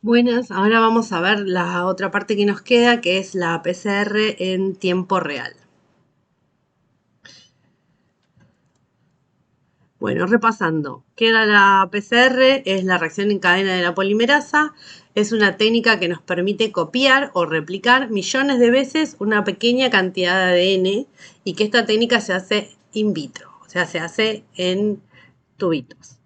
Buenas, ahora vamos a ver la otra parte que nos queda, que es la PCR en tiempo real. Bueno, repasando, ¿qué era la PCR? Es la reacción en cadena de la polimerasa. Es una técnica que nos permite copiar o replicar millones de veces una pequeña cantidad de ADN y que esta técnica se hace in vitro, o sea, se hace en tubitos.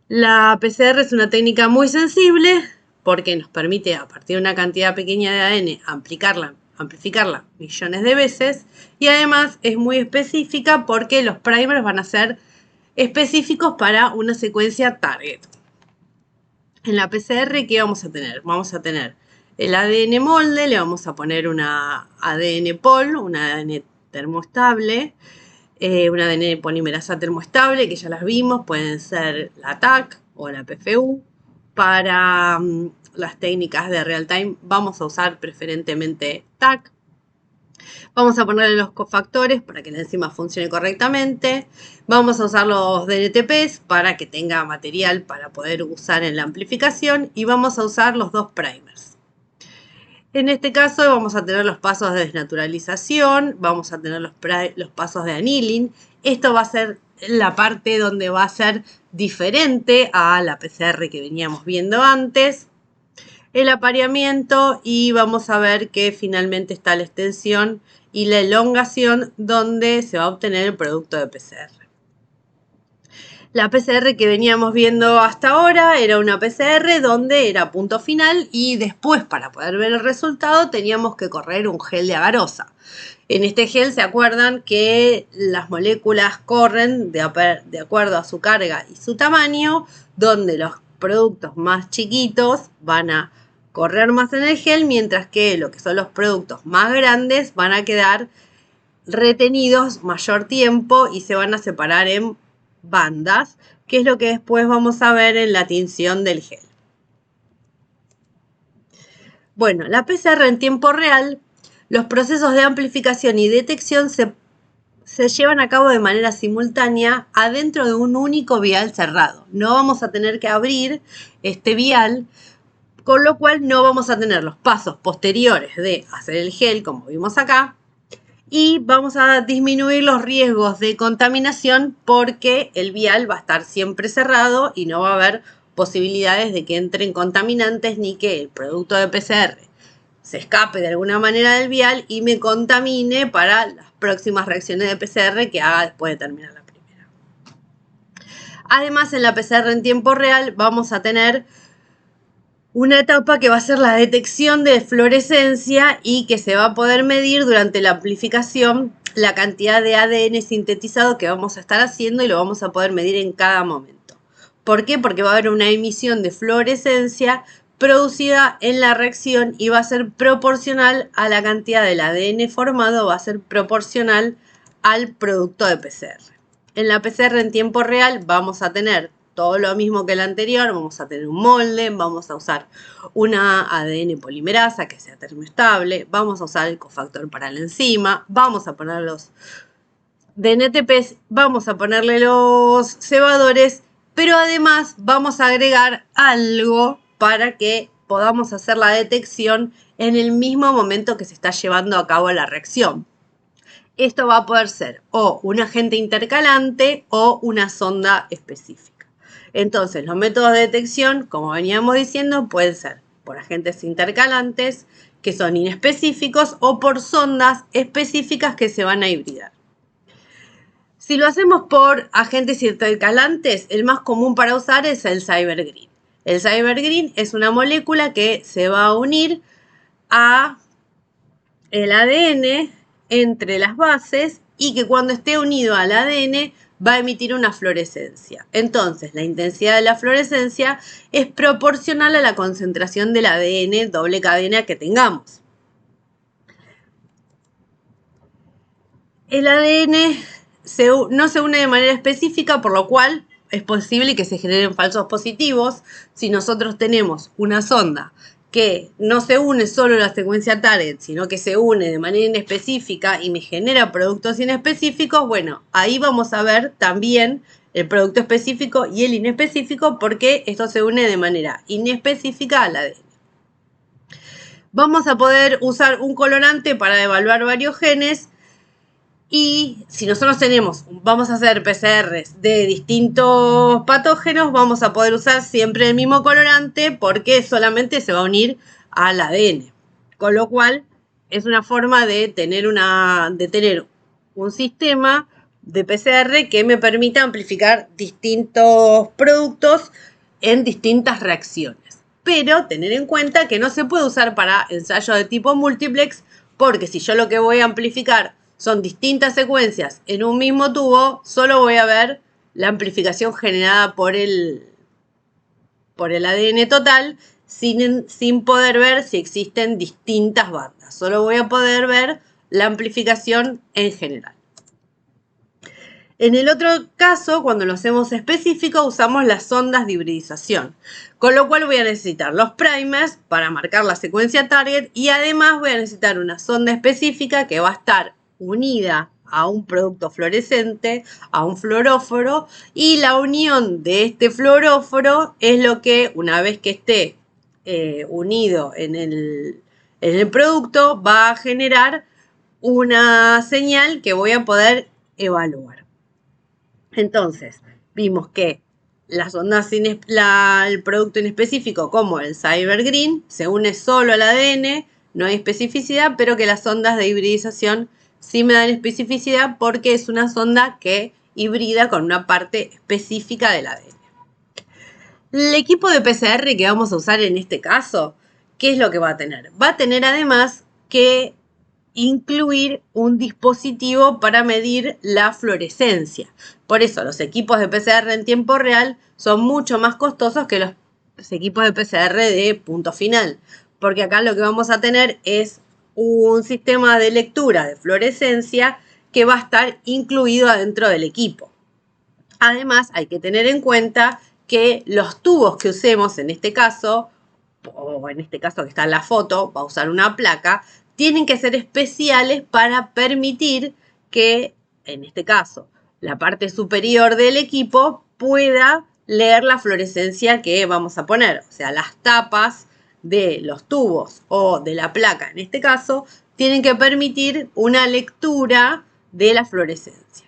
La PCR es una técnica muy sensible porque nos permite, a partir de una cantidad pequeña de ADN, amplificarla millones de veces, y además es muy específica porque los primers van a ser específicos para una secuencia target. En la PCR, ¿qué vamos a tener? Vamos a tener el ADN molde, le vamos a poner una ADN pol, una ADN termoestable, una ADN polimerasa termoestable, que ya las vimos, pueden ser la TAC o la PFU. Para las técnicas de real time vamos a usar preferentemente TAC. Vamos a ponerle los cofactores para que la enzima funcione correctamente. Vamos a usar los DNTPs para que tenga material para poder usar en la amplificación. Y vamos a usar los dos primers. En este caso vamos a tener los pasos de desnaturalización, vamos a tener los pasos de annealing. Esto va a ser la parte donde va a ser diferente a la PCR que veníamos viendo antes. El apareamiento, y vamos a ver que finalmente está la extensión y la elongación donde se va a obtener el producto de PCR. La PCR que veníamos viendo hasta ahora era una PCR donde era punto final y después, para poder ver el resultado, teníamos que correr un gel de agarosa. En este gel se acuerdan que las moléculas corren de acuerdo a su carga y su tamaño, donde los productos más chiquitos van a correr más en el gel, mientras que lo que son los productos más grandes van a quedar retenidos mayor tiempo y se van a separar en bandas, que es lo que después vamos a ver en la tinción del gel. Bueno, la PCR en tiempo real, los procesos de amplificación y detección se llevan a cabo de manera simultánea adentro de un único vial cerrado. No vamos a tener que abrir este vial, con lo cual no vamos a tener los pasos posteriores de hacer el gel, como vimos acá, y vamos a disminuir los riesgos de contaminación porque el vial va a estar siempre cerrado y no va a haber posibilidades de que entren contaminantes ni que el producto de PCR se escape de alguna manera del vial y me contamine para las próximas reacciones de PCR que haga después de terminar la primera. Además, en la PCR en tiempo real vamos a tener una etapa que va a ser la detección de fluorescencia y que se va a poder medir durante la amplificación la cantidad de ADN sintetizado que vamos a estar haciendo y lo vamos a poder medir en cada momento. ¿Por qué? Porque va a haber una emisión de fluorescencia producida en la reacción y va a ser proporcional a la cantidad del ADN formado, va a ser proporcional al producto de PCR. En la PCR en tiempo real vamos a tener todo lo mismo que el anterior, vamos a tener un molde, vamos a usar una ADN polimerasa que sea termoestable, vamos a usar el cofactor para la enzima, vamos a poner los DNTPs, vamos a ponerle los cebadores, pero además vamos a agregar algo para que podamos hacer la detección en el mismo momento que se está llevando a cabo la reacción. Esto va a poder ser o un agente intercalante o una sonda específica. Entonces, los métodos de detección, como veníamos diciendo, pueden ser por agentes intercalantes, que son inespecíficos, o por sondas específicas que se van a hibridar. Si lo hacemos por agentes intercalantes, el más común para usar es el Cybergreen. El Cybergreen es una molécula que se va a unir a el ADN entre las bases y que cuando esté unido al ADN va a emitir una fluorescencia. Entonces, la intensidad de la fluorescencia es proporcional a la concentración del ADN doble cadena que tengamos. El ADN no se une de manera específica, por lo cual es posible que se generen falsos positivos. Si nosotros tenemos una sonda que no se une solo la secuencia target, sino que se une de manera inespecífica y me genera productos inespecíficos, bueno, ahí vamos a ver también el producto específico y el inespecífico, porque esto se une de manera inespecífica al ADN. Vamos a poder usar un colorante para evaluar varios genes. Y si nosotros vamos a hacer PCRs de distintos patógenos, vamos a poder usar siempre el mismo colorante porque solamente se va a unir al ADN. Con lo cual, es una forma de tener un sistema de PCR que me permita amplificar distintos productos en distintas reacciones. Pero tener en cuenta que no se puede usar para ensayos de tipo multiplex, porque si yo lo que voy a amplificar son distintas secuencias en un mismo tubo, solo voy a ver la amplificación generada por el ADN total, sin poder ver si existen distintas bandas. Solo voy a poder ver la amplificación en general. En el otro caso, cuando lo hacemos específico, usamos las sondas de hibridización, con lo cual voy a necesitar los primers para marcar la secuencia target y además voy a necesitar una sonda específica que va a estar unida a un producto fluorescente, a un fluoróforo, y la unión de este fluoróforo es lo que, una vez que esté unido en el producto, va a generar una señal que voy a poder evaluar. Entonces, vimos que las ondas el producto inespecífico, como el Cyber-Green, se une solo al ADN, no hay especificidad, pero que las ondas de hibridización sí me dan especificidad porque es una sonda que hibrida con una parte específica del ADN. El equipo de PCR que vamos a usar en este caso, ¿qué es lo que va a tener? Va a tener además que incluir un dispositivo para medir la fluorescencia. Por eso los equipos de PCR en tiempo real son mucho más costosos que los equipos de PCR de punto final, porque acá lo que vamos a tener es un sistema de lectura de fluorescencia que va a estar incluido adentro del equipo. Además, hay que tener en cuenta que los tubos que usemos en este caso, o en este caso que está en la foto, va a usar una placa, tienen que ser especiales para permitir que, en este caso, la parte superior del equipo pueda leer la fluorescencia que vamos a poner. O sea, las tapas de los tubos o de la placa, en este caso, tienen que permitir una lectura de la fluorescencia.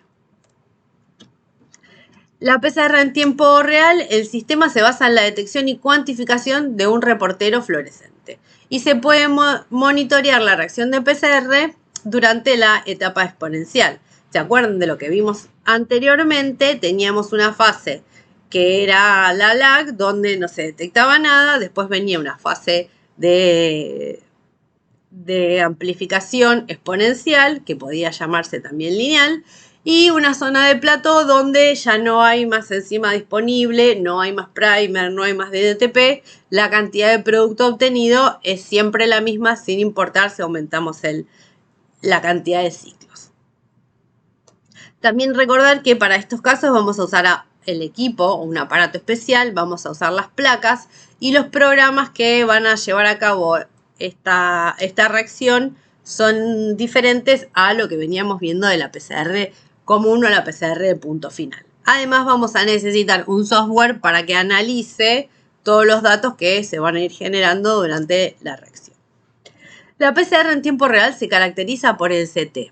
La PCR en tiempo real, el sistema se basa en la detección y cuantificación de un reportero fluorescente y se puede monitorear la reacción de PCR durante la etapa exponencial. ¿Se acuerdan de lo que vimos anteriormente? Teníamos una fase que era la lag, donde no se detectaba nada, después venía una fase de amplificación exponencial, que podía llamarse también lineal, y una zona de plató donde ya no hay más enzima disponible, no hay más primer, no hay más DDTP, la cantidad de producto obtenido es siempre la misma sin importar si aumentamos la cantidad de ciclos. También recordar que para estos casos vamos a usar el equipo o un aparato especial, vamos a usar las placas y los programas que van a llevar a cabo esta reacción son diferentes a lo que veníamos viendo de la PCR común o la PCR de punto final. Además, vamos a necesitar un software para que analice todos los datos que se van a ir generando durante la reacción. La PCR en tiempo real se caracteriza por el CT.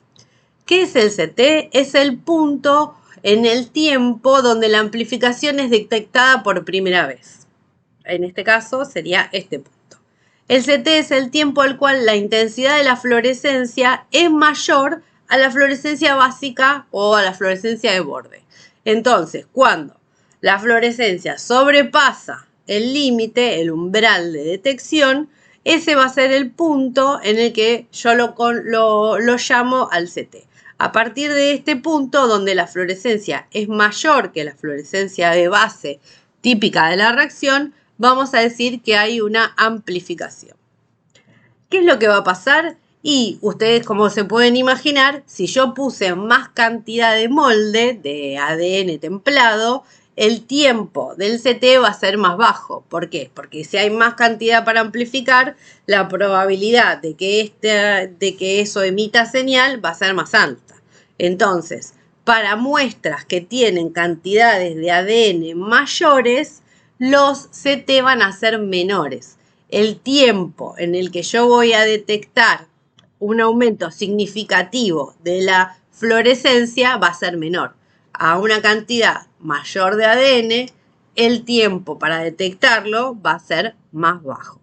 ¿Qué es el CT? Es el punto en el tiempo donde la amplificación es detectada por primera vez. En este caso sería este punto. El CT es el tiempo al cual la intensidad de la fluorescencia es mayor a la fluorescencia básica o a la fluorescencia de borde. Entonces, cuando la fluorescencia sobrepasa el límite, el umbral de detección, ese va a ser el punto en el que yo lo llamo al CT. A partir de este punto, donde la fluorescencia es mayor que la fluorescencia de base típica de la reacción, vamos a decir que hay una amplificación. ¿Qué es lo que va a pasar? Y ustedes, como se pueden imaginar, si yo puse más cantidad de molde de ADN templado, el tiempo del CT va a ser más bajo. ¿Por qué? Porque si hay más cantidad para amplificar, la probabilidad de que eso emita señal va a ser más alta. Entonces, Para muestras que tienen cantidades de ADN mayores, los CT van a ser menores. El tiempo en el que yo voy a detectar un aumento significativo de la fluorescencia va a ser menor. A una cantidad mayor de ADN, el tiempo para detectarlo va a ser más bajo.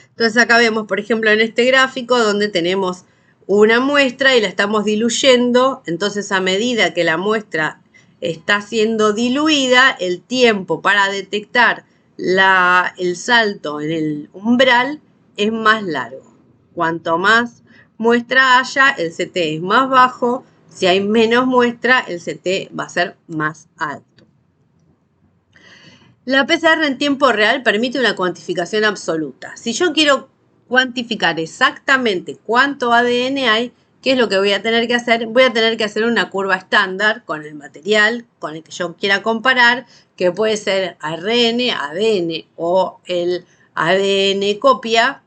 Entonces acá vemos, por ejemplo, en este gráfico donde tenemos una muestra y la estamos diluyendo. Entonces, a medida que la muestra está siendo diluida, el tiempo para detectar el salto en el umbral es más largo. Cuanto más muestra haya, el CT es más bajo. Si hay menos muestra, el CT va a ser más alto. La PCR en tiempo real permite una cuantificación absoluta. Si yo quiero cuantificar exactamente cuánto ADN hay, ¿qué es lo que voy a tener que hacer? Voy a tener que hacer una curva estándar con el material con el que yo quiera comparar, que puede ser ARN, ADN o el ADN copia.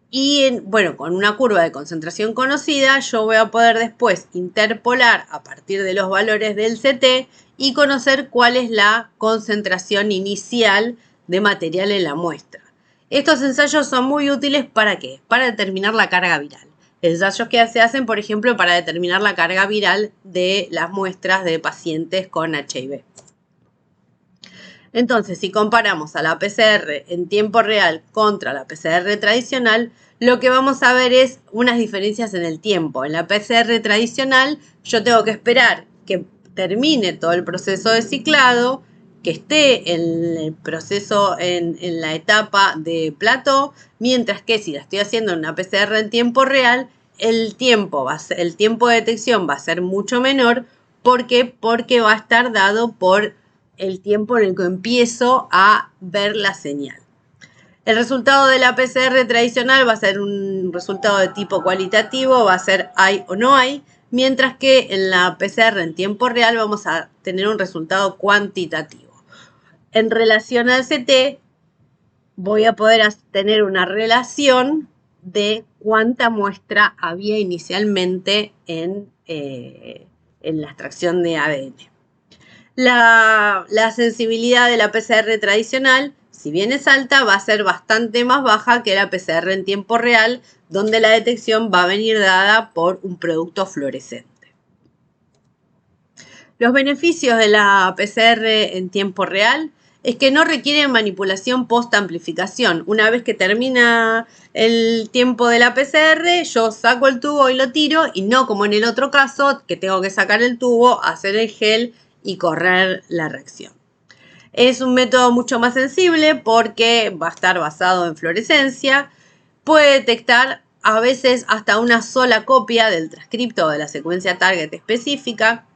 Y bueno, con una curva de concentración conocida, yo voy a poder después interpolar a partir de los valores del CT y conocer cuál es la concentración inicial de material en la muestra. Estos ensayos son muy útiles ¿para qué? Para determinar la carga viral. Ensayos que se hacen, por ejemplo, para determinar la carga viral de las muestras de pacientes con HIV. Entonces, si comparamos a la PCR en tiempo real contra la PCR tradicional, lo que vamos a ver es unas diferencias en el tiempo. En la PCR tradicional, yo tengo que esperar que termine todo el proceso de ciclado, que esté en el proceso en la etapa de plató, mientras que si la estoy haciendo en una PCR en tiempo real, el tiempo de detección va a ser mucho menor. ¿Por qué? Porque va a estar dado por el tiempo en el que empiezo a ver la señal. El resultado de la PCR tradicional va a ser un resultado de tipo cualitativo, va a ser hay o no hay, mientras que en la PCR en tiempo real vamos a tener un resultado cuantitativo. En relación al CT, voy a poder tener una relación de cuánta muestra había inicialmente en la extracción de ADN. La sensibilidad de la PCR tradicional, si bien es alta, va a ser bastante más baja que la PCR en tiempo real, donde la detección va a venir dada por un producto fluorescente. Los beneficios de la PCR en tiempo real es que no requieren manipulación post-amplificación. Una vez que termina el tiempo de la PCR, yo saco el tubo y lo tiro, y no como en el otro caso, que tengo que sacar el tubo, hacer el gel y correr la reacción. Es un método mucho más sensible porque va a estar basado en fluorescencia. Puede detectar a veces hasta una sola copia del transcripto o de la secuencia target específica.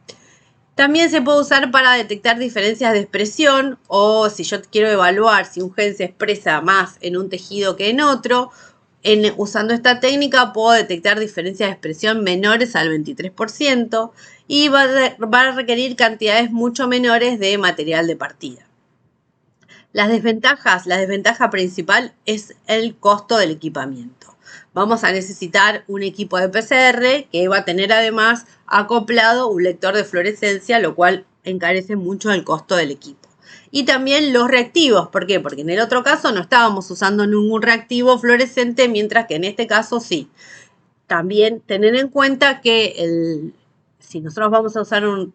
También se puede usar para detectar diferencias de expresión, o si yo quiero evaluar si un gen se expresa más en un tejido que en otro. Usando esta técnica puedo detectar diferencias de expresión menores al 23% y va a requerir cantidades mucho menores de material de partida. La desventaja principal es el costo del equipamiento. Vamos a necesitar un equipo de PCR que va a tener además acoplado un lector de fluorescencia, lo cual encarece mucho el costo del equipo. Y también los reactivos. ¿Por qué? Porque en el otro caso no estábamos usando ningún reactivo fluorescente, mientras que en este caso sí. También tener en cuenta que si nosotros vamos a usar un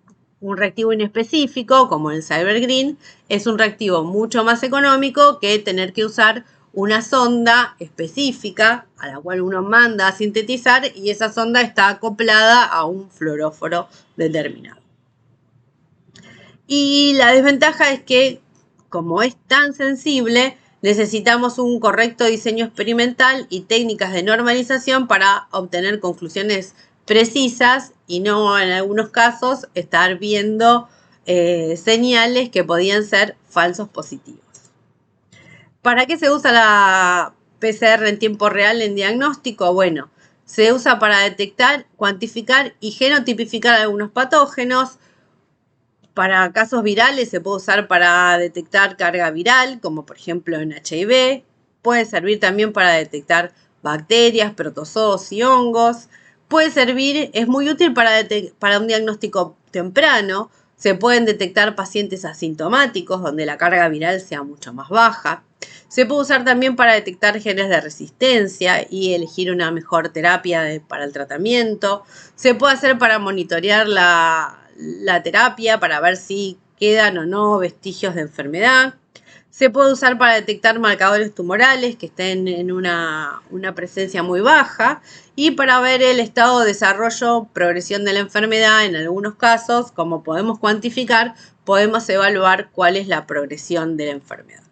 reactivo inespecífico, como el CyberGreen, es un reactivo mucho más económico que tener que usar una sonda específica a la cual uno manda a sintetizar, y esa sonda está acoplada a un fluoróforo determinado. Y la desventaja es que, como es tan sensible, necesitamos un correcto diseño experimental y técnicas de normalización para obtener conclusiones precisas y no, en algunos casos, estar viendo señales que podían ser falsos positivos. ¿Para qué se usa la PCR en tiempo real en diagnóstico? Bueno, se usa para detectar, cuantificar y genotipificar algunos patógenos. Para casos virales se puede usar para detectar carga viral, como por ejemplo en HIV. Puede servir también para detectar bacterias, protozoos y hongos. Puede servir, es muy útil para un diagnóstico temprano. Se pueden detectar pacientes asintomáticos donde la carga viral sea mucho más baja. Se puede usar también para detectar genes de resistencia y elegir una mejor terapia para el tratamiento. Se puede hacer para monitorear la terapia, para ver si quedan o no vestigios de enfermedad. Se puede usar para detectar marcadores tumorales que estén en una presencia muy baja y para ver el estado de desarrollo, progresión de la enfermedad. En algunos casos, como podemos cuantificar, podemos evaluar cuál es la progresión de la enfermedad.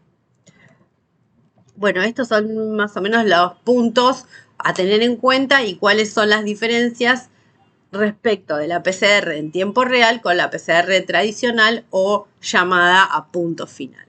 Bueno, estos son más o menos los puntos a tener en cuenta y cuáles son las diferencias respecto de la PCR en tiempo real con la PCR tradicional o llamada a punto final.